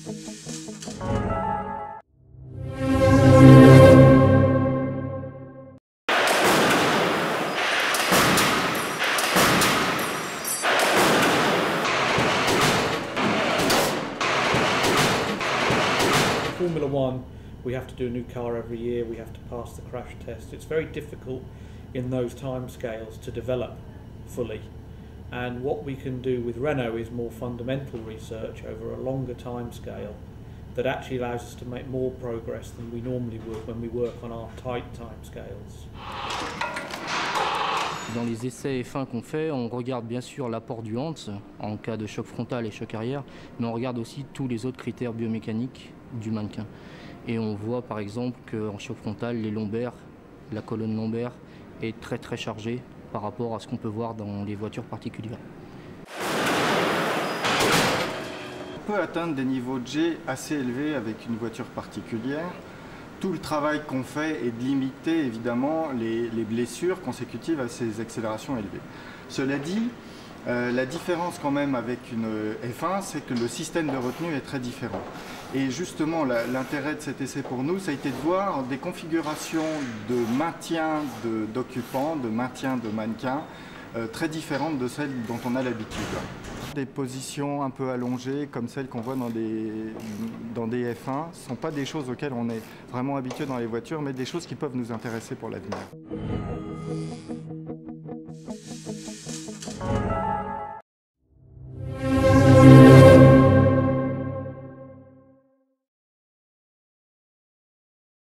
Formula One, we have to do a new car every year, we have to pass the crash test. It's very difficult in those timescales to develop fully. And what we can do with Renault is more fundamental research over a longer timescale that actually allows us to make more progress than we normally would when we work on our tight timescales. Dans les essais F1 qu'on fait, on regarde bien sûr l'apport du Hans en cas de choc frontal et choc arrière, mais on regarde aussi tous les autres critères biomécaniques du mannequin. Et on voit par exemple qu'en choc frontal, les lombaires, la colonne lombaire est très chargée par rapport à ce qu'on peut voir dans les voitures particulières. On peut atteindre des niveaux de G assez élevés avec une voiture particulière. Tout le travail qu'on fait est de limiter évidemment les blessures consécutives à ces accélérations élevées. Cela dit, la différence quand même avec une F1, c'est que le système de retenue est très différent. Et justement, l'intérêt de cet essai pour nous, ça a été de voir des configurations de maintien d'occupants, de maintien de mannequins, très différentes de celles dont on a l'habitude. Des positions un peu allongées, comme celles qu'on voit dans des F1, ne sont pas des choses auxquelles on est vraiment habitué dans les voitures, mais des choses qui peuvent nous intéresser pour l'avenir.